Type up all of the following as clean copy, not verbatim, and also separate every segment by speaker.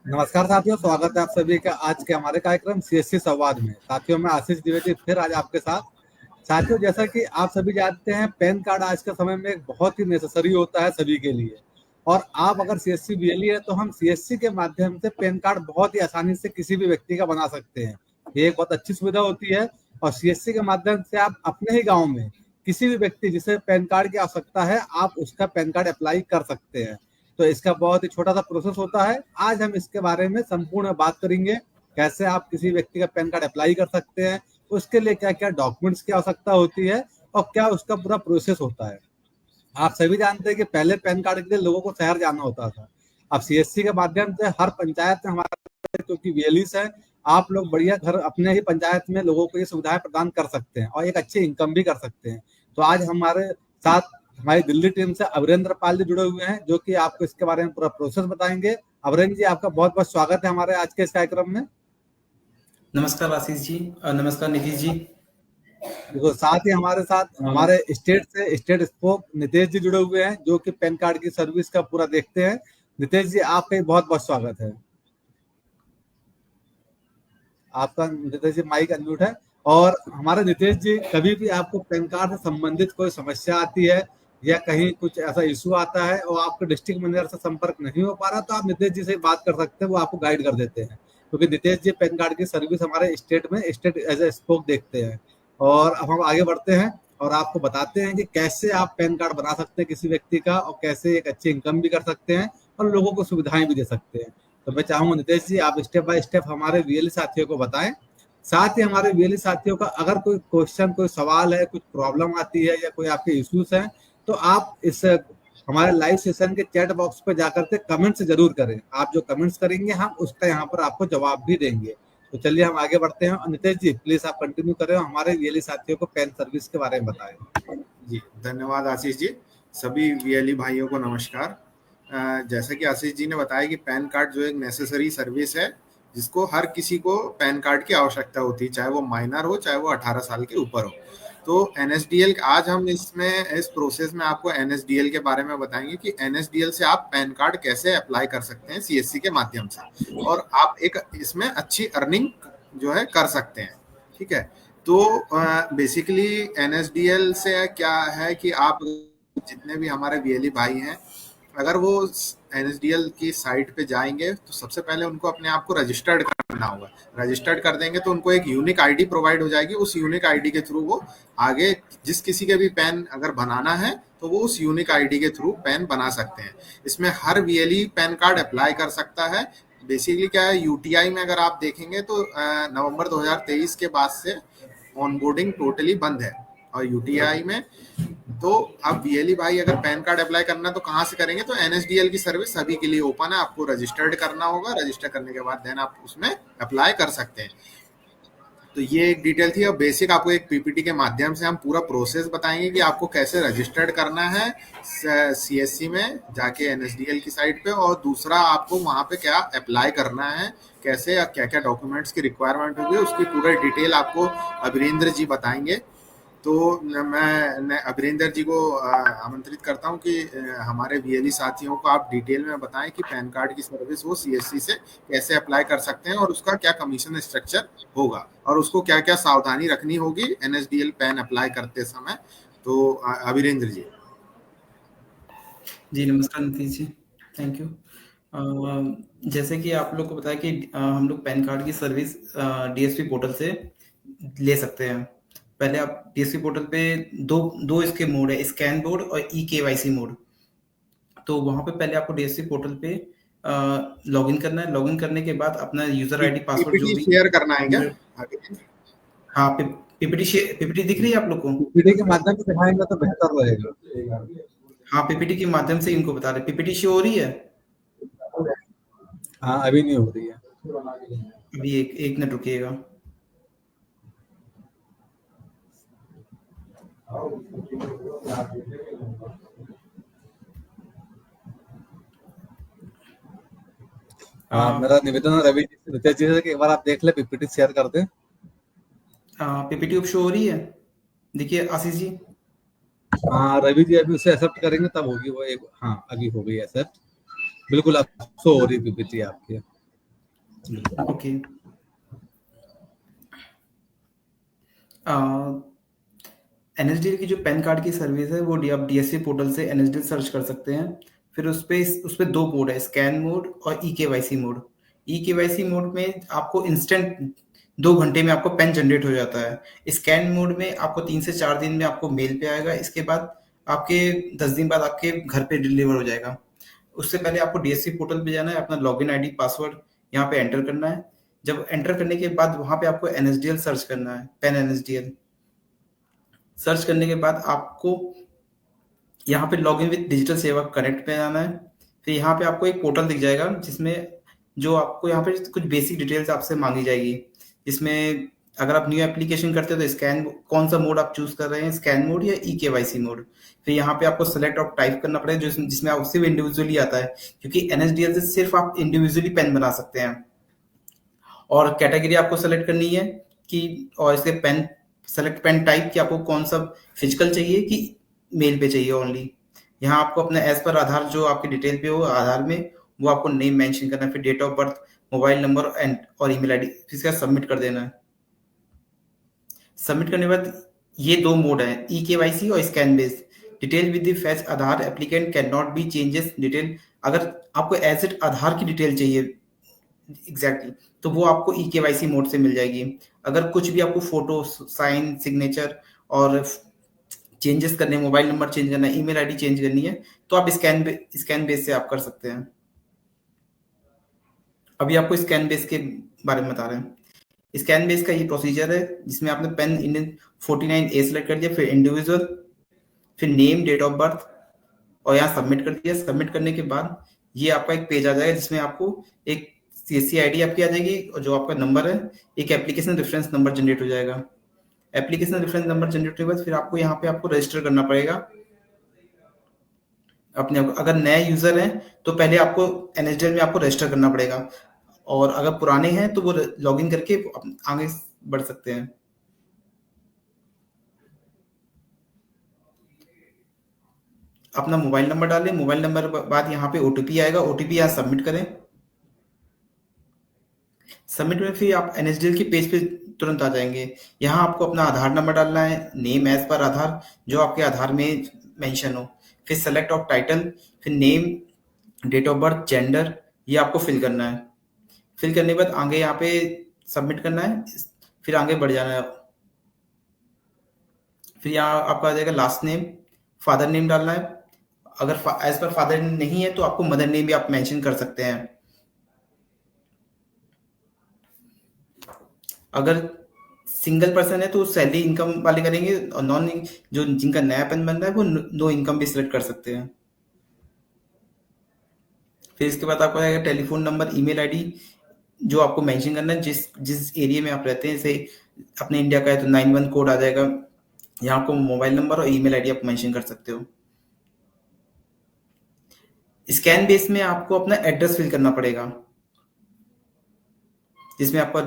Speaker 1: नमस्कार साथियों, स्वागत है आप सभी का आज के हमारे कार्यक्रम सीएससी संवाद में। साथियों, मैं आशीष द्विवेदी फिर आज आपके साथ। साथियों, जैसा कि आप सभी जानते हैं, पैन कार्ड आज के समय में बहुत ही नेसेसरी होता है सभी के लिए। और आप अगर सीएससी बीएलई है तो हम सीएससी के माध्यम से पैन कार्ड बहुत ही आसानी से किसी भी व्यक्ति का बना सकते हैं। ये एक बहुत अच्छी सुविधा होती है और सीएससी के माध्यम से आप अपने ही गाँव में किसी भी व्यक्ति जिसे पैन कार्ड की आवश्यकता है, आप उसका पैन कार्ड अप्लाई कर सकते हैं। तो इसका बहुत ही छोटा सा प्रोसेस होता है। आज हम इसके बारे में संपूर्ण बात करेंगे, कैसे आप किसी व्यक्ति का पैन कार्ड अप्लाई कर सकते हैं, उसके लिए क्या क्या डॉक्यूमेंट्स की आवश्यकता होती है और क्या उसका पूरा प्रोसेस होता है। आप सभी जानते हैं कि पहले पैन कार्ड के लिए लोगों को शहर जाना होता था। अब सीएससी के माध्यम से हर पंचायत में हमारे क्योंकि वीएलईस है, आप लोग बढ़िया घर अपने ही पंचायत में लोगों को ये सुविधाएं प्रदान कर सकते हैं और एक अच्छी इनकम भी कर सकते हैं। तो आज हमारे साथ हमारी दिल्ली टीम से अवरेंद्र पाल जी जुड़े हुए हैं, जो कि आपको इसके बारे में पूरा प्रोसेस बताएंगे। अवरेंद्र जी, आपका बहुत बहुत स्वागत है हमारे आज के इस कार्यक्रम में।
Speaker 2: नमस्कार आशीष जी और नमस्कार नीतीश जी।
Speaker 1: देखो, साथ ही हमारे साथ हमारे स्टेट से स्टेट स्पोक नितेश जी जुड़े हुए हैं, जो कि पैन कार्ड की सर्विस का पूरा देखते हैं। नितेश जी, आपका बहुत बहुत स्वागत है। आपका नितेश जी माइक अनम्यूट है। और हमारे नितेश जी, कभी भी आपको पैन कार्ड से संबंधित कोई समस्या आती है या कहीं कुछ ऐसा इशू आता है और आपके डिस्ट्रिक्ट मैनेजर से संपर्क नहीं हो पा रहा, तो आप नितेश जी से बात कर सकते हैं, वो आपको गाइड कर देते हैं। क्योंकि नितेश जी पैन कार्ड की सर्विस हमारे स्टेट में स्टेट एज ए स्पोक देखते हैं। और अब हम आगे बढ़ते हैं और आपको बताते हैं कि कैसे आप पैन कार्ड बना सकते हैं किसी व्यक्ति का और कैसे एक अच्छी इनकम भी कर सकते हैं और लोगों को सुविधाएं भी दे सकते हैं। तो मैं चाहूंगा नितेश जी, आप स्टेप बाय स्टेप हमारे वीएलई साथियों को बताएं। साथ ही हमारे वीएलई साथियों का अगर कोई क्वेश्चन, कोई सवाल है, कुछ प्रॉब्लम आती है या कोई आपके इश्यूज हैं, तो आप इस हमारे लाइव सेशन के चैट बॉक्स पे जाकर के कमेंट्स जरूर करें। आप जो कमेंट्स करेंगे, हम उसका यहाँ पर आपको जवाब भी देंगे। तो चलिए हम आगे बढ़ते हैं। नितेश जी, प्लीज आप कंटिन्यू करें, हमारे वीएलई साथियों को पैन सर्विस के बारे में बताएं।
Speaker 3: जी, धन्यवाद आशीष जी। सभी वीएलई भाइयों को नमस्कार। जैसा कि आशीष जी ने बताया कि पैन कार्ड जो एक नेसेसरी सर्विस है, जिसको हर किसी को पैन कार्ड की आवश्यकता होती है, चाहे वो माइनर हो, चाहे वो 18 साल के ऊपर हो। तो एनएसडीएल आज हम इस प्रोसेस में आपको एनएसडीएल के बारे में बताएंगे कि एनएसडीएल से आप पैन कार्ड कैसे अप्लाई कर सकते हैं सीएससी के माध्यम से, और आप एक इसमें अच्छी अर्निंग जो है कर सकते हैं। ठीक है, तो बेसिकली एनएसडीएल से क्या है कि आप जितने भी हमारे वीएलई भाई हैं, अगर वो एनएसडीएल की साइट पे जाएंगे तो सबसे पहले उनको अपने आप को रजिस्टर्ड करना होगा। रजिस्टर्ड कर देंगे तो उनको एक यूनिक आईडी प्रोवाइड हो जाएगी। उस यूनिक आईडी के थ्रू वो आगे जिस किसी के भी पैन अगर बनाना है तो वो उस यूनिक आईडी के थ्रू पैन बना सकते हैं। इसमें हर वीएलई पैन कार्ड अप्लाई कर सकता है। बेसिकली क्या है, यूटीआई में अगर आप देखेंगे तो नवंबर 2023 के बाद से ऑनबोर्डिंग टोटली बंद है। और यूटीआई में तो अब वीएलई भाई अगर पैन कार्ड अप्लाई करना है तो कहाँ से करेंगे, तो एनएसडीएल की सर्विस सभी के लिए ओपन है। आपको रजिस्टर्ड करना होगा, रजिस्टर करने के बाद देन आप उसमें अप्लाई कर सकते हैं। तो ये एक डिटेल थी। और बेसिक आपको एक पीपीटी के माध्यम से हम पूरा प्रोसेस बताएंगे कि आपको कैसे रजिस्टर्ड करना है सीएससी में जाके एनएसडीएल की साइट पे, और दूसरा आपको वहां पे क्या अप्लाई करना है, कैसे या क्या क्या डॉक्यूमेंट्स की रिक्वायरमेंट होगी, उसकी पूरा डिटेल आपको अभिरेंद्र जी बताएंगे। तो मैं अभिरेंद्र जी को आमंत्रित करता हूं कि हमारे वीएलई साथियों को आप डिटेल में बताएं कि पैन कार्ड की सर्विस वो सीएससी से कैसे अप्लाई कर सकते हैं और उसका क्या कमीशन स्ट्रक्चर होगा और उसको क्या क्या सावधानी रखनी होगी एनएसडीएल पैन अप्लाई करते समय। तो अभिरेंद्र जी।
Speaker 2: जी नमस्कार नीतीश जी, थैंक यू। जैसे कि आप लोग को बताया कि हम लोग पैन कार्ड की सर्विस डीएसपी पोर्टल से ले सकते हैं। पहले आप डीएसपी पोर्टल पे दो इसके मोड है, स्कैन मोड और ई केवाईसी मोड। तो वहां पे पहले आपको डीएसपी पोर्टल पे लॉगिन करना है। लॉगिन करने के बाद अपना यूजर आईडी पासवर्ड जो
Speaker 3: पीपीटी
Speaker 2: भी
Speaker 3: शेयर करना है क्या?
Speaker 2: हाँ पीपीटी दिख रही है आप लोग को?
Speaker 1: पीपीटी के माध्यम से दिखाएंगे तो बेहतर रहेगा।
Speaker 2: हाँ पीपीटी के माध्यम से इनको बता रहे। पीपीटी शो हो रही है?
Speaker 1: हाँ, अभी नहीं हो रही है।
Speaker 2: अभी एक मिनट रुकिएगा।
Speaker 1: मेरा निवेदन है रवि जी, नितेश जी से कि एक बार आप देख ले, पीपीटी शेयर कर दें।
Speaker 2: पीपीटी अब शो हो रही है? देखिए आशीष जी।
Speaker 1: हाँ, रवि जी अभी उसे एक्सेप्ट करेंगे तब होगी वो एक। हाँ, अभी हो गई एक्सेप्ट। बिल्कुल, अब शो हो रही पीपीटी आपकी।
Speaker 2: ओके। एनएसडीएल की जो पैन कार्ड की सर्विस है वो आप डीएससी पोर्टल से एनएसडीएल सर्च कर सकते हैं। फिर उस पे 2 मोड है, स्कैन मोड और ई-केवाईसी मोड। ई-केवाईसी मोड में आपको इंस्टेंट 2 घंटे में आपको पैन जनरेट हो जाता है। स्कैन मोड में आपको 3 से 4 दिन में आपको मेल पे आएगा। इसके बाद आपके 10 दिन बाद आपके घर पे डिलीवर हो जाएगा। उससे पहले आपको डीएससी पोर्टल पे जाना है, अपना लॉगिन आईडी पासवर्ड यहाँ पे एंटर करना है। जब एंटर करने के बाद वहाँ पे आपको एनएसडीएल सर्च करना है, पैन एनएसडीएल। सर्च करने के बाद आपको यहाँ पे लॉगिन विद डिजिटल सेवा कनेक्ट पे आना है। फिर यहाँ पे आपको एक पोर्टल दिख जाएगा जिसमें जो आपको यहाँ पे कुछ बेसिक डिटेल्स आपसे मांगी जाएगी, जिसमें अगर आप न्यू एप्लीकेशन करते हो तो स्कैन कौन सा मोड आप चूज कर रहे हैं, स्कैन मोड या ई-केवाईसी मोड। फिर यहाँ पे आपको सेलेक्ट और टाइप करना पड़ेगा जिसमें आप सिर्फ इंडिविजुअली आता है, क्योंकि एनएसडीएल से सिर्फ आप इंडिविजुअली पेन बना सकते हैं। और कैटेगरी आपको सेलेक्ट करनी है कि और इसके पेन सेलेक्ट पेन टाइप कि आपको कौन सा फिजिकल चाहिए कि मेल पे चाहिए ओनली। यहाँ आपको अपना एज पर आधार जो आपकी डिटेल पे हो आधार में वो आपको नेम मेंशन करना है, फिर date of birth, mobile number and और ईमेल आईडी, फिर इसका सबमिट कर देना है। सबमिट करने के बाद ये 2 मोड है, ई-केवाईसी और scan based. Detail with the fetch Aadhaar applicant can not be changes detail. अगर आपको एज इट आधार की डिटेल चाहिए एग्जैक्टली तो वो आपको ई-केवाईसी मोड से मिल जाएगी। अगर कुछ भी आपको फोटो, साइन, सिग्नेचर और चेंजेस करने, मोबाइल नंबर चेंज करना है, ईमेल आईडी चेंज करनी है तो आप स्कैन बेस से आप कर सकते हैं। अभी आपको स्कैन बेस के बारे में बता रहे हैं। स्कैन बेस का ये प्रोसीजर है जिसमें आपने पेन इंडियन 49A सेलेक्ट कर दिया, फिर इंडिविजुअल, फिर नेम, डेट ऑफ बर्थ और यहाँ सबमिट कर दिया। सबमिट करने के बाद ये आपका एक पेज आ जाएगा जिसमें आपको एक सीएससी आईडी आपकी आ जाएगी और जो आपका नंबर है, एक एप्लीकेशन रेफरेंस नंबर जनरेट हो जाएगा। एप्लीकेशन रेफरेंस नंबर जनरेट होने के बाद फिर आपको यहाँ पे आपको रजिस्टर करना पड़ेगा अपने। अगर नए यूजर हैं तो पहले आपको एनएसडीएल में आपको रजिस्टर करना पड़ेगा, और अगर पुराने हैं तो वो लॉगिन करके आगे बढ़ सकते हैं। अपना मोबाइल नंबर डालें, मोबाइल नंबर बाद यहाँ पे ओटीपी आएगा, ओटीपी यहाँ सबमिट करें। सबमिट में फिर आप एनएसडीएल के पेज पे तुरंत आ जाएंगे। यहाँ आपको अपना आधार नंबर डालना है, नेम एज पर आधार जो आपके आधार में मेंशन हो, फिर सेलेक्ट ऑफ टाइटल, फिर name, date of birth, gender, ये आपको फिल करना है। फिल करने के बाद आगे यहाँ पे सबमिट करना है, फिर आगे बढ़ जाना है। फिर यहाँ आपका आ जाएगा लास्ट नेम, फादर नेम डालना है। अगर एज पर फादर नेम नहीं है तो आपको मदर नेम भी आप मेंशन कर सकते हैं। अगर सिंगल पर्सन है तो सैलरी इनकम वाले करेंगे, और नॉन जो जिनका नया पेन बन रहा है वो नो इनकम भी सिलेक्ट कर सकते हैं। फिर इसके बाद आपको आएगा टेलीफोन नंबर, ईमेल आईडी जो आपको मेंशन करना है, जिस एरिया में आप रहते हैं। जैसे अपने इंडिया का है तो 91 कोड आ जाएगा। यहाँ आपको मोबाइल नंबर और ईमेल आईडी आप मेंशन कर सकते हो। स्कैन बेस में आपको अपना एड्रेस फिल करना पड़ेगा, जिसमें आपका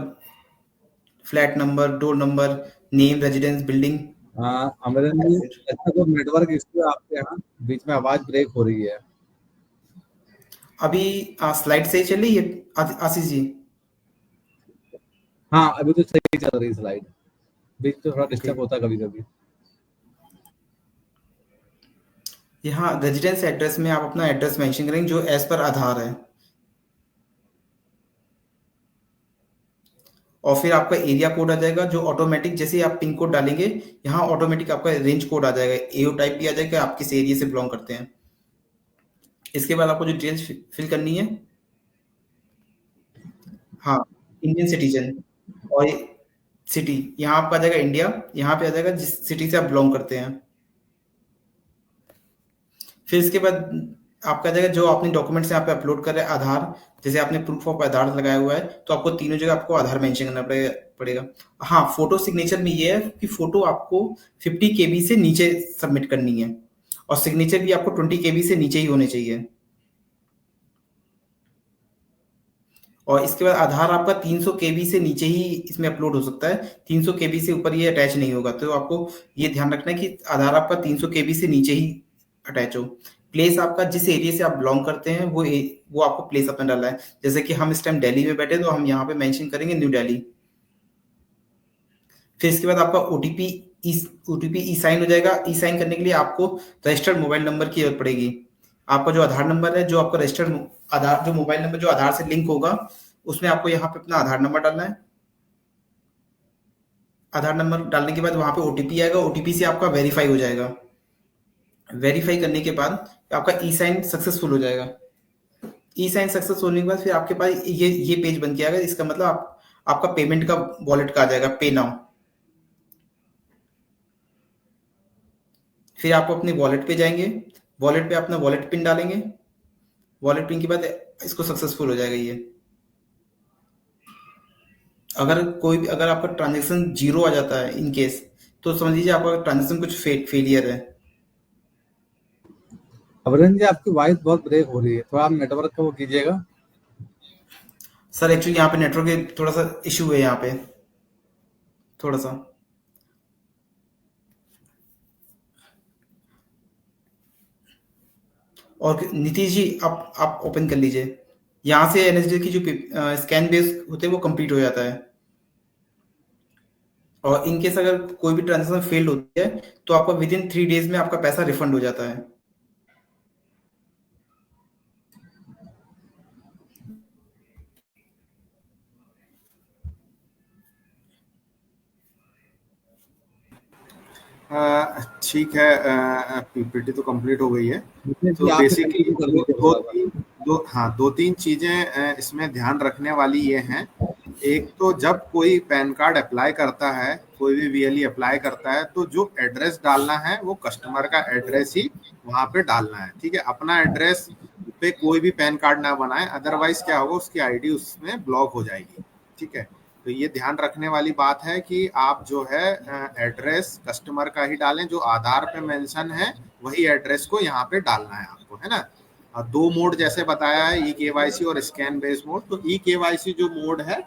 Speaker 2: flat number, door number, name, residence, building.
Speaker 1: Amarendra ji, ऐसा कोई नेटवर्क इश्यू है आपके यहाँ? बीच में आवाज ब्रेक हो रही है।
Speaker 2: अभी स्लाइड सही चल रही है आशीष जी?
Speaker 1: हाँ, अभी तो सही चल रही है स्लाइड, बीच में थोड़ा डिस्टर्ब होता है कभी कभी।
Speaker 2: यहाँ रेजिडेंस एड्रेस में आप अपना एड्रेस मेंशन करेंगे जो एज पर आधार है, और फिर आपका एरिया कोड आ जाएगा जो ऑटोमेटिक, जैसे आप पिन कोड डालेंगे यहाँ ऑटोमेटिक आपका रेंज कोड आ जाएगा, एओ टाइप भी आ जाएगा आप किस एरिया से बिलोंग करते हैं। इसके बाद आपको जो डिटेल्स फिल करनी है, हाँ, इंडियन सिटीजन और सिटी, यहाँ आपका आ जाएगा इंडिया, यहाँ पे आ जाएगा जिस सिटी से आप बिलोंग करते हैं। फिर इसके बाद आपका आ जाएगा जो आपने डॉक्यूमेंट्स यहाँ पे अपलोड कर रहे हैं, आधार, जैसे आपने प्रूफ ऑफ आधार लगाया हुआ है तो आपको तीनों जगह आपको आधार मेंशन करना पड़ेगा। हाँ, फोटो सिग्नेचर में ये है कि फोटो आपको 50 KB से नीचे सबमिट करनी है, और सिग्नेचर भी आपको 20 KB से नीचे ही होने चाहिए। और इसके बाद आधार आपका 300 KB से नीचे ही इसमें अपलोड हो सकता है, 300 KB से ऊपर ये अटैच नहीं होगा। तो आपको ये ध्यान रखना है कि आधार आपका 300 KB से नीचे ही अटैच हो। प्लेस आपका जिस एरिया से आप बिलोंग करते हैं वो आपको प्लेस अपना डालना है। जैसे कि हम इस टाइम दिल्ली में बैठे, तो हम यहाँ पे मेंशन करेंगे न्यू दिल्ली। फिर इसके बाद आपका ओटीपी ई साइन हो जाएगा। ई साइन करने के लिए आपको रजिस्टर्ड मोबाइल नंबर की जरूरत पड़ेगी। आपका जो आधार नंबर है, जो आपका रजिस्टर्ड आधार, जो मोबाइल नंबर जो आधार से लिंक होगा, उसमें आपको यहाँ पे अपना आधार नंबर डालना है। आधार नंबर डालने के बाद वहां पे ओटीपी आएगा। ओटीपी से आपका वेरीफाई हो जाएगा। वेरीफाई करने के बाद आपका ई साइन सक्सेसफुल हो जाएगा। ई साइन सक्सेस होने के बाद फिर आपके पास ये पेज बन के आएगा। इसका मतलब आपका पेमेंट का वॉलेट का आ जाएगा, पे नाउ। फिर आप अपने वॉलेट पे जाएंगे, वॉलेट पे अपना वॉलेट पिन डालेंगे। वॉलेट पिन के बाद इसको सक्सेसफुल हो जाएगा ये। अगर आपका ट्रांजेक्शन जीरो आ जाता है इन केस, तो समझ लीजिए आपका ट्रांजेक्शन कुछ फेलियर है।
Speaker 1: अभिनंदन जी, आपकी वॉइस बहुत ब्रेक हो रही है, थोड़ा आप नेटवर्क का वो कीजिएगा।
Speaker 2: सर एक्चुअली यहाँ पे नेटवर्क के थोड़ा सा इशू है यहाँ पे, थोड़ा सा। और नीतीश जी, आप ओपन कर लीजिए। यहाँ से एनएसडी की जो स्कैन बेस होते हैं वो कंप्लीट हो जाता है। और इन केस अगर कोई भी ट्रांजेक्शन फेल्ड होती है, तो आपका विद इन 3 डेज में आपका पैसा रिफंड हो जाता है।
Speaker 3: ठीक है, पीपीटी तो कंप्लीट हो गई है। तो
Speaker 1: आप
Speaker 3: बेसिकली
Speaker 1: continue कर लीजिए।
Speaker 3: दो तीन चीजें इसमें ध्यान रखने वाली ये हैं। एक तो जब कोई पैन कार्ड अप्लाई करता है, कोई भी वीएलई अप्लाई करता है, तो जो एड्रेस डालना है वो कस्टमर का एड्रेस ही वहां पे डालना है। ठीक है, अपना एड्रेस पे कोई भी पैन कार्ड ना बनाए, अदरवाइज क्या होगा, उसकी आईडी उसमें ब्लॉक हो जाएगी। ठीक है, तो ये ध्यान रखने वाली बात है कि आप जो है एड्रेस कस्टमर का ही डालें, जो आधार पे मेंशन है वही एड्रेस को यहाँ पे डालना है आपको, है ना। और 2 मोड जैसे बताया है, ई केवाईसी और स्कैन बेस्ड मोड। तो ई केवाईसी जो मोड है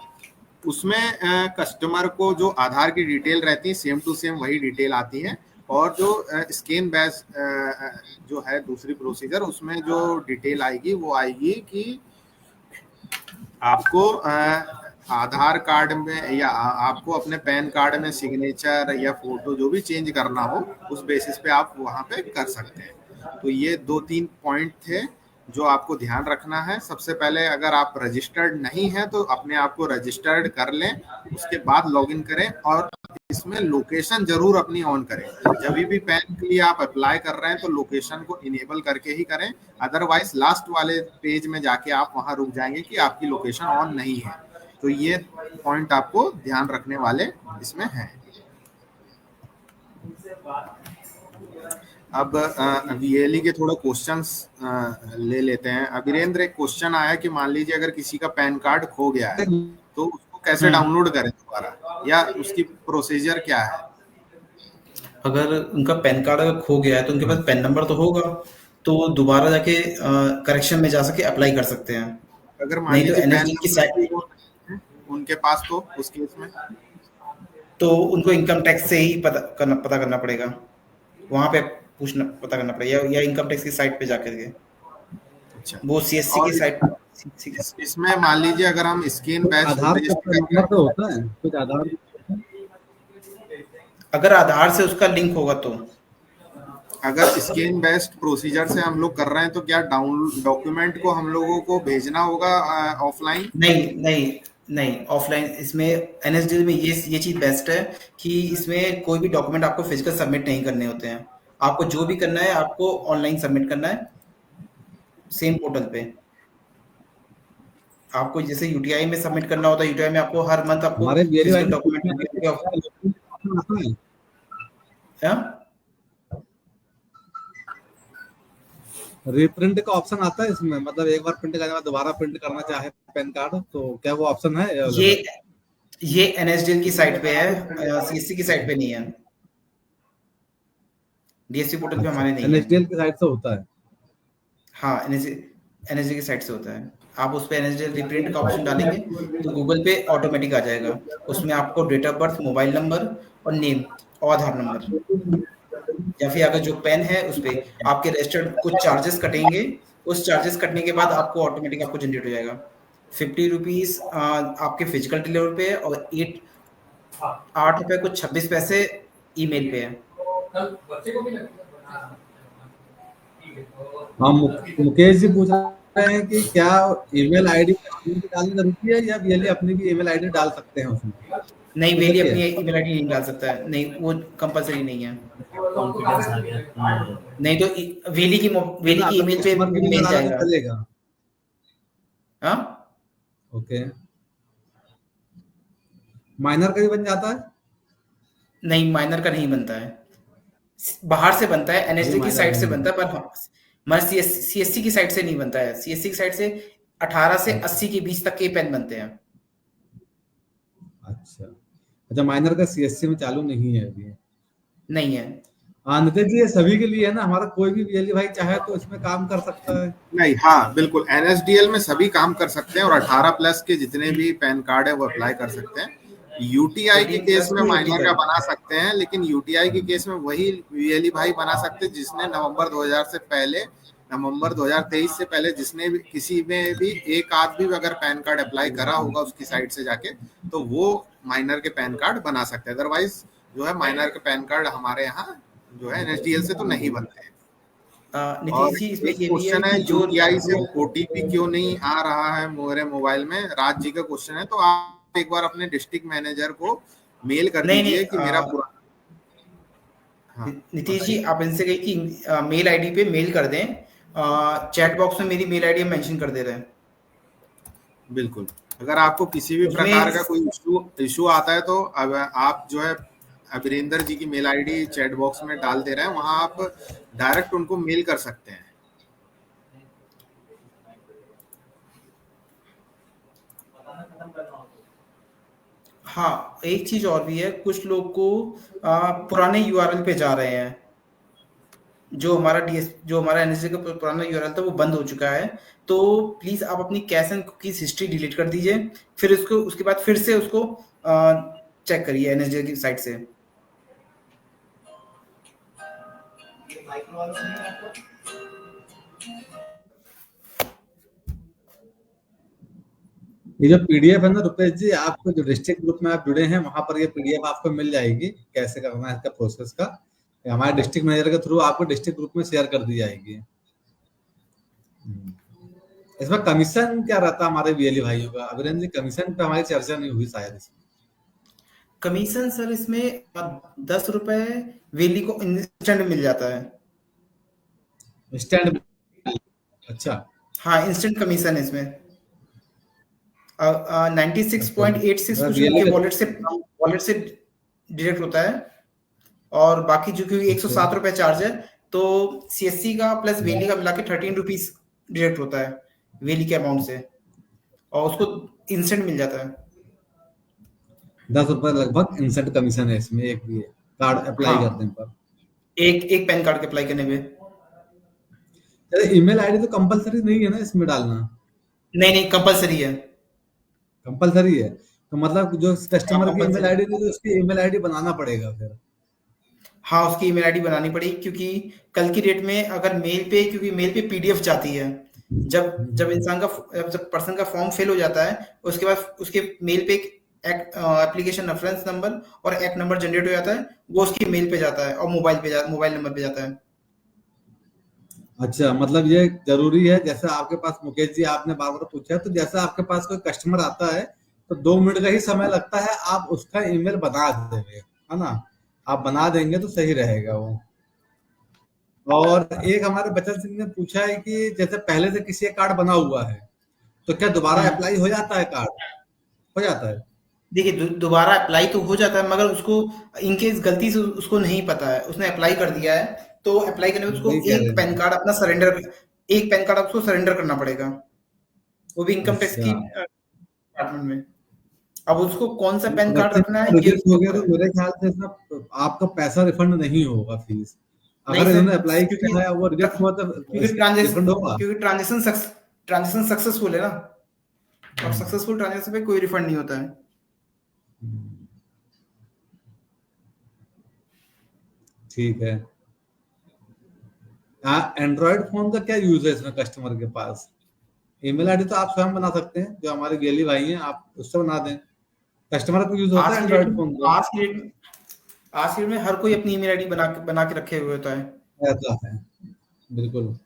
Speaker 3: उसमें कस्टमर को जो आधार की डिटेल रहती है सेम टू सेम वही डिटेल आती है, और जो स्कैन बेस्ड जो है दूसरी प्रोसीजर, उसमें जो डिटेल आएगी वो आएगी कि आपको आधार कार्ड में या आपको अपने पैन कार्ड में सिग्नेचर या फोटो जो भी चेंज करना हो, उस बेसिस पे आप वहां पे कर सकते हैं। तो ये 2-3 पॉइंट थे जो आपको ध्यान रखना है। सबसे पहले अगर आप रजिस्टर्ड नहीं हैं तो अपने आप को रजिस्टर्ड कर लें, उसके बाद लॉगिन करें, और इसमें लोकेशन जरूर अपनी ऑन करें। जब भी पैन के लिए आप अप्लाई कर रहे हैं तो लोकेशन को इनेबल करके ही करें, अदरवाइज लास्ट वाले पेज में जाके आप वहां रुक जाएंगे कि आपकी लोकेशन ऑन नहीं है। तो ये पॉइंट आपको ध्यान रखने वाले इसमें हैं। अब वीएलई के थोड़ा क्वेश्चंस ले लेते हैं। अभिरेंद्र, एक क्वेश्चन आया कि मान लीजिए अगर किसी का पैन कार्ड खो गया है तो उसको कैसे डाउनलोड करें दोबारा, या उसकी प्रोसीजर क्या है?
Speaker 2: अगर उनका पैन कार्ड अगर खो गया है तो उनके पास पैन नंबर तो होगा, तो दोबारा जाके करेक्शन में जा सके अप्लाई कर सकते हैं।
Speaker 3: अगर मान
Speaker 2: नहीं तो
Speaker 3: लीजिए
Speaker 2: एनएसडी की साइट
Speaker 3: उनके पास, तो उस केस में
Speaker 2: तो उनको इनकम टैक्स से ही पता करना पड़ेगा। वहां पे पता करना पड़ेगा, या इनकम टैक्स की साइट पे जाकर के।
Speaker 3: अच्छा,
Speaker 2: वो सीएससी की साइट।
Speaker 3: इसमें मान लीजिए अगर हम स्कैन बेस्ड
Speaker 1: आधार नंबर तो होता है कुछ, आधार
Speaker 2: अगर आधार से उसका लिंक होगा तो।
Speaker 3: अगर स्कैन बेस्ड प्रोसीजर से हम लोग कर रहे हैं तो क्या डॉक्यूमेंट को हम लोगों को भेजना होगा ऑफलाइन?
Speaker 2: नहीं, ऑफलाइन। इसमें एनएसडी में ये चीज बेस्ट है कि इसमें कोई भी डॉक्यूमेंट आपको फिजिकल सबमिट नहीं करने होते हैं। आपको जो भी करना है आपको ऑनलाइन सबमिट करना है, सेम पोर्टल पे। आपको जैसे यूटीआई में सबमिट करना होता है, यूटीआई में आपको हर मंथ आपको फिजिकल डॉक्यूमेंट
Speaker 1: रीप्रिंट का ऑप्शन आता है इसमें, मतलब एक बार प्रिंट करने के बाद दोबारा प्रिंट करना चाहे पैन कार्ड तो क्या वो ऑप्शन है?
Speaker 2: ये एनएसडीएल की साइट पे है, सीएससी की साइट पे नहीं है। डीएससी पोर्टल पे हमारे नहीं है।
Speaker 1: एनएसडीएल की साइट से होता है।
Speaker 2: हाँ, एनएसडीएल की साइट से होता है। आप उस पे एनएसडीएल रीप्रिंट का ऑप्शन डालेंगे तो गूगल पे ऑटोमेटिक आ जाएगा। उसमें आपको date of birth, mobile number और नेम और आधार नंबर या फिर अगर जो पेन है उस पे आपके रजिस्टर्ड कुछ चार्जेस कटेंगे, उस चार्जेस कटने के बाद आपको ऑटोमेटिक आपको जनरेट हो जाएगा। 50 रुपीज आपके फिजिकल डिलीवरी पे है, और 8 रुपए कुछ 26 पैसे ईमेल पे है।
Speaker 1: हाँ, मुकेश जी पूछ रहे हैं कि क्या ईमेल आईडी डालना जरूरी है या वीएलई अपनी भी ईमेल आईडी डाल सकते हैं उसमें?
Speaker 2: नहीं, वेली
Speaker 1: जरूरी
Speaker 2: अपनी
Speaker 1: है?
Speaker 2: ईमेल आईडी नहीं डाल सकता है, नहीं वो कंपलसरी नहीं है।
Speaker 4: कॉन्फिडेंस आ गया।
Speaker 2: नहीं तो वेली की ईमेल पे
Speaker 1: कस्टमर की भी
Speaker 2: मेल
Speaker 1: डाला तो
Speaker 2: जाएगा।
Speaker 1: चलेगा?
Speaker 2: हाँ,
Speaker 1: ओके। माइनर का भी बन जाता है?
Speaker 2: नहीं माइनर का नहीं बनता है, बाहर से बनता है,
Speaker 1: अभी
Speaker 2: एनएसडी की
Speaker 1: माइनर
Speaker 2: साइड से
Speaker 1: नहीं
Speaker 2: बनता है, पर हाँ, हमारे सीएससी की साइड से नहीं बनता है। सीएससी की साइड से 18 से 80 के बीच तक के पेन बनते हैं।
Speaker 1: अच्छा अच्छा, माइनर का सीएससी में चालू नहीं है अभी?
Speaker 2: नहीं है।
Speaker 1: हाँ नितिन जी, ये सभी के लिए है ना, हमारा कोई भी वीएलई भाई चाहे तो इसमें काम कर सकता है?
Speaker 3: नहीं, हाँ बिल्कुल, एनएसडीएल में सभी काम कर सकते हैं और 18 प्लस के जितने भी पैन कार्ड है वो अप्लाई कर सकते हैं। यूटीआई के
Speaker 2: 18
Speaker 3: केस
Speaker 2: प्लस
Speaker 3: में
Speaker 2: को
Speaker 3: माइनर का
Speaker 2: illegal।
Speaker 3: बना सकते हैं, लेकिन यूटीआई के केस में वही वीएलई भाई बना सकते हैं जिसने नवंबर 2000 से पहले, नवंबर 2023 से पहले जिसने भी किसी में भी एक आध भी अगर पैन कार्ड अप्लाई करा होगा उसकी साइड से जाके, तो वो माइनर के पैन कार्ड बना सकते हैं। अदरवाइज जो है माइनर के पैन कार्ड हमारे यहाँ जो है एनएसडीएल से तो नहीं बनते हैं। और
Speaker 2: नीतीश जी, इसमें
Speaker 3: एक
Speaker 2: ये भी है
Speaker 3: क्वेश्चन है,
Speaker 2: कि जो
Speaker 3: यूटीआई से ओटीपी क्यों नहीं आ रहा है मेरे मोबाइल में, राज जी का क्वेश्चन है, तो आप एक बार अपने डिस्ट्रिक्ट मैनेजर को मेल कर
Speaker 2: नहीं
Speaker 3: दीजिए
Speaker 2: नहीं
Speaker 3: कि मेरा पूरा। हाँ,
Speaker 2: नीतीश जी, आप इनसे कहिए कि मेल आईडी पे मेल कर दें। चैट बॉक्स में मेरी मेल आईडी मेंशन कर दे रहे हैं।
Speaker 3: बिल्कुल, अगर आपको किसी भी प्रकार का कोई इशू आता है तो अब आप जो है अभिरेंद्र जी की मेल आईडी चैट बॉक्स में डाल दे रहे हैं, वहां आप डायरेक्ट उनको मेल कर सकते हैं।
Speaker 2: हाँ, एक चीज और भी है, कुछ लोग को पुराने यूआरएल पे जा रहे हैं। जो हमारा एनएसडी का पुराना यूआरएल था वो बंद हो चुका है, तो प्लीज आप अपनी cash and cookies history delete कर दीजिए, फिर उसके बाद फिर से उसको चेक करिए एनएसडी की साइट से।
Speaker 1: ये जो पीडीएफ है ना रुपेश जी, आपको जो डिस्ट्रिक्ट ग्रुप में आप जुड़े हैं वहां पर ये पीडीएफ आपको मिल जाएगी, कैसे करना है इसका प्रोसेस का। हमारे डिस्ट्रिक्ट मैनेजर के थ्रू आपको डिस्ट्रिक्ट ग्रुप में शेयर कर दी जाएगी। इसमें कमीशन क्या रहता है हमारे वीएलई भाइयों का? अभिनंदन जी, कमीशन पे हमारी चर्चा नहीं हुई शायद इसमें।
Speaker 2: कमीशन सर इसमें 10 रुपए वेली को इंस्टेंट मिल जाता है।
Speaker 1: स्टैंड? अच्छा।
Speaker 2: हाँ, इंस्टेंट कमीशन है इसमें। 96.86 कुछ
Speaker 1: VLE
Speaker 2: उनके
Speaker 1: का-
Speaker 2: वॉलेट से डिडक्ट होता है, और बाकी जो कि 107 रुपए चार्ज है, तो सीएससी का प्लस वेली का मिला के 13 रुपीज डिडक्ट होता है वेली के अमाउंट से, और उसको इंस्टेंट मिल जाता है।
Speaker 1: 10 रुपए लगभग इंस्टेंट कमीशन है इसमें, एक भी कार्ड अप्लाई
Speaker 2: हाँ,
Speaker 1: करने पर।
Speaker 2: एक पैन कार्ड के अप्लाई करने पे।
Speaker 1: ईमेल आईडी तो कंपलसरी नहीं है ना इसमें डालना?
Speaker 2: नहीं, कंपलसरी है।
Speaker 1: कंपलसरी है, तो मतलब जो कस्टमर की ईमेल
Speaker 2: कंपलसरी।
Speaker 1: आईडी नहीं, तो उसकी ईमेल आईडी बनाना पड़ेगा फिर?
Speaker 2: हाँ, उसकी ईमेल आईडी बनानी पड़ेगी, क्योंकि कल की डेट में अगर क्योंकि मेल पे पीडीएफ जाती है, जब पर्सन का फॉर्म फिल हो जाता है, उसके बाद उसके मेल पे एक एप्लीकेशन रेफरेंस नंबर और एक्ट नंबर जनरेट हो जाता है, वो उसकी मेल पे जाता है और मोबाइल नंबर पे जाता है।
Speaker 1: अच्छा, मतलब ये जरूरी है, जैसे आपके पास मुकेश जी आपने बार बार पूछा, तो जैसे आपके पास कोई कस्टमर आता है तो 2 मिनट का ही समय लगता है, आप उसका ईमेल बना देंगे, है ना? आप बना देंगे तो सही रहेगा वो। और एक हमारे बचन सिंह ने पूछा है कि जैसे पहले से किसी का कार्ड बना हुआ है तो क्या दोबारा अप्लाई हो जाता है कार्ड? हो जाता है?
Speaker 2: देखिए, दोबारा अप्लाई तो हो जाता है, मगर उसको इनकेस गलती से उसको नहीं पता है, उसने अप्लाई कर दिया है, तो अप्लाई करने में उसको
Speaker 1: वही कह रहे
Speaker 2: एक पैन
Speaker 1: हैं।
Speaker 2: कार्ड आपको सरेंडर करना पड़ेगा, वो भी इनकम टैक्स की
Speaker 1: अच्छा,
Speaker 2: डिपार्टमेंट में। अब उसको कौन सा पैन कार्ड
Speaker 1: अगर
Speaker 2: रखना है ये
Speaker 1: रिजेक्ट हो गया तो मेरे ख्याल से इसमें आपका पैसा रिफंड नहीं होगा फीस।
Speaker 2: नहीं
Speaker 1: अगर
Speaker 2: सर,
Speaker 1: इन्होंने अप्लाई
Speaker 2: क्योंकि
Speaker 1: किया है वो रिजेक्ट हुआ तो रिफंड होगा?
Speaker 2: ट्रांजेक्शन सक्सेसफुल है ना, और सक्सेसफुल ट्रांजेक्शन पे कोई रिफंड नहीं होता है।
Speaker 1: ठीक है। एंड्रॉयड फोन का क्या यूज है इसमें कस्टमर के पास? ईमेल आईडी तो आप स्वयं बना सकते हैं, जो हमारे गेली भाई हैं आप उससे बना दें। कस्टमर को यूज होता है एंड्रॉयड फोन का?
Speaker 2: आज की डेट में हर कोई अपनी ईमेल आईडी बना के रखे हुए होता है।
Speaker 1: ऐसा है, बिल्कुल।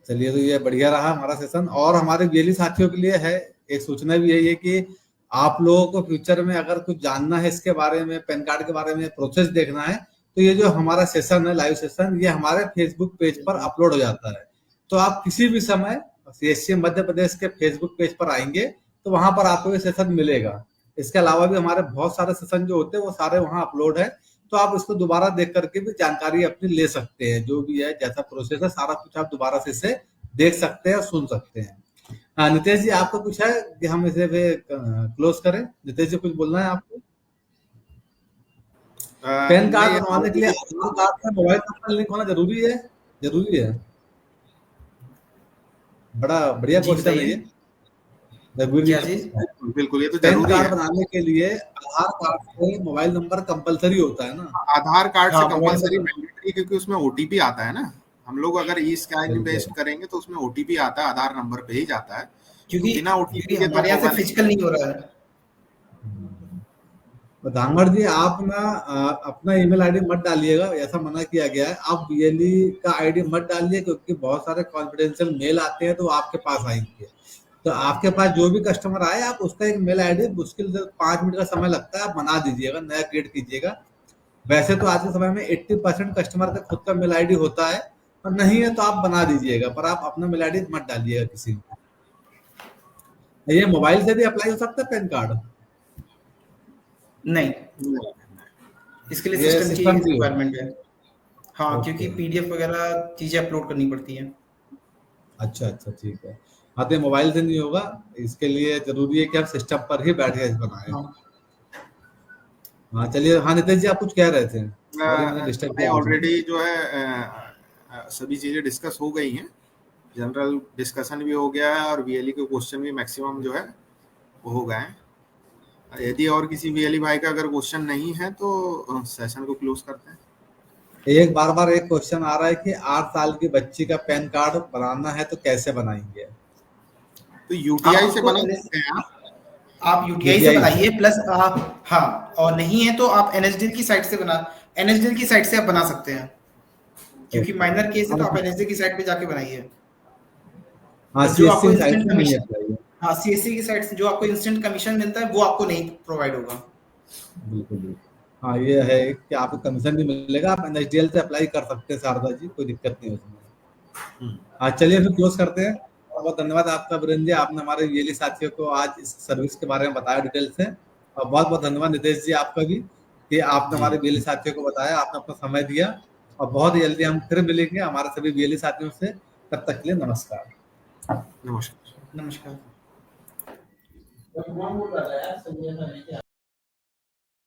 Speaker 1: चलिए, तो ये बढ़िया रहा हमारा सेशन। और हमारे गेली साथियों के लिए है एक सूचना भी यही है कि आप लोगों को फ्यूचर में अगर कुछ जानना है इसके बारे में, पैन कार्ड के बारे में प्रोसेस देखना है, तो ये जो हमारा सेशन है, लाइव सेशन, ये हमारे फेसबुक पेज पर अपलोड हो जाता है। तो आप किसी भी समय सीएससी मध्य प्रदेश के फेसबुक पेज पर आएंगे तो वहां पर आपको ये सेशन मिलेगा। इसके अलावा भी हमारे बहुत सारे सेशन जो होते हैं वो सारे वहां अपलोड है, तो आप इसको दोबारा देख करके भी जानकारी अपनी ले सकते हैं। जो भी है, जैसा प्रोसेस है, सारा कुछ आप दोबारा से इसे देख सकते हैं, सुन सकते हैं। नितेश जी, आपका कुछ है कि हम इसे क्लोज करें? नितेश जी, कुछ बोलना है आपको? पैन कार्ड बनवाने के लिए आधार कार्ड में मोबाइल नंबर लिंक होना जरूरी है? जरूरी है? बड़ा बढ़िया क्वेश्चन है ये रघुवीर जी।
Speaker 3: बिल्कुल, ये तो
Speaker 1: पैन
Speaker 3: जरूरी
Speaker 1: कार्ड
Speaker 3: है।
Speaker 1: बनाने के लिए आधार कार्ड से मोबाइल नंबर कंपलसरी होता है ना?
Speaker 3: आधार कार्ड से
Speaker 2: हाँ,
Speaker 3: कंपलसरी मैंडेटरी, क्योंकि उसमें ओटीपी आता है ना। हम लोग अगर ई स्कैन बेस्ड करेंगे तो उसमें ओटीपी आता है, आधार नंबर पे ही जाता है,
Speaker 2: क्योंकि
Speaker 3: बिना ओटीपी के तो
Speaker 2: हमारे यहाँ से
Speaker 3: होगा नहीं।
Speaker 2: फिजिकल नहीं हो रहा है।
Speaker 1: तो धांगड़ जी, आप ना अपना ईमेल आईडी मत डालिएगा, ऐसा मना किया गया है। आप बीएलई का आईडी मत डालिए, क्योंकि बहुत सारे कॉन्फिडेंशियल मेल आते हैं तो आपके पास आएंगे। तो आपके पास जो भी कस्टमर आए, आप उसका एक मेल आईडी मुश्किल से 5 मिनट का समय लगता है, आप बना दीजिएगा, नया क्रिएट कीजिएगा। वैसे तो आज के समय में 80% कस्टमर का खुद का मेल आईडी होता है, और नहीं है तो आप बना दीजिएगा, पर आप अपना मेल आईडी मत डालिएगा किसी में। ये मोबाइल से भी अप्लाई हो सकता है पैन कार्ड?
Speaker 2: नहीं, इसके लिए
Speaker 1: ये
Speaker 2: सिस्टम की
Speaker 1: सिस्टम की
Speaker 2: रिक्वायरमेंट है। हाँ,
Speaker 1: ओके।
Speaker 2: क्योंकि पीडीएफ वगैरह चीजें अपलोड करनी पड़ती हैं।
Speaker 1: अच्छा अच्छा, ठीक है। हाँ, तो मोबाइल से नहीं होगा, इसके लिए जरूरी है कि आप सिस्टम पर ही बैठ के बनाए।
Speaker 2: हाँ,
Speaker 1: हाँ, चलिए। हाँ, नितेश जी, आप कुछ कह रहे थे, सॉरी मैंने डिस्टर्ब किया।
Speaker 3: ऑलरेडी जो है सभी चीजें डिस्कस हो गई हैं, जनरल डिस्कशन भी हो गया है और वीएलई के क्वेश्चन भी मैक्सिमम जो है वो हो गए हैं। यदि और किसी वीएलई भाई का अगर क्वेश्चन नहीं है तो सेशन को क्लोज करते हैं।
Speaker 1: एक बार एक क्वेश्चन आ रहा है कि 8 साल की बच्ची का पैन कार्ड बनाना है तो कैसे बनाएंगे?
Speaker 3: तो यूटीआई से बना सकते हैं
Speaker 2: आप यूटीआई से बनाइए, प्लस आप, हाँ, और नहीं है तो आप एनएसडीएल की साइट से आप बना सकते हैं, क्योंकि माइनर केस है तो आप एनएसडीएल की साइट पे जाके बनाइए।
Speaker 1: हाँ,
Speaker 2: जो आपको
Speaker 1: सीएससी साइट
Speaker 2: इंस्टेंट
Speaker 1: पे नहीं
Speaker 2: कमीशन,
Speaker 1: अप्लाई है।
Speaker 2: हाँ, सीएससी की साइट से जो आपको इंस्टेंट कमीशन मिलता है वो आपको नहीं प्रोवाइड होगा।
Speaker 1: बिल्कुल बिल्कुल। हाँ, ये है कि आपको कमीशन भी मिलेगा, आप एनएसडीएल से अप्लाई कर सकते हैं शारदा जी, कोई दिक्कत नहीं उसमें। हाँ, चलिए फिर क्लोज करते हैं। बहुत धन्यवाद आपका वीरेंद्र जी, आपने हमारे वीएलई साथियों को आज इस सर्विस के बारे में बताया डिटेल से। और बहुत बहुत धन्यवाद नितेश जी आपका भी, कि आपने हमारे वीएलई साथियों को बताया, आपने अपना समय दिया। और बहुत जल्दी हम फिर मिलेंगे हमारे सभी वीएलई साथियों से। तब तक के लिए नमस्कार।
Speaker 3: नमस्कार।
Speaker 2: नमस्कार।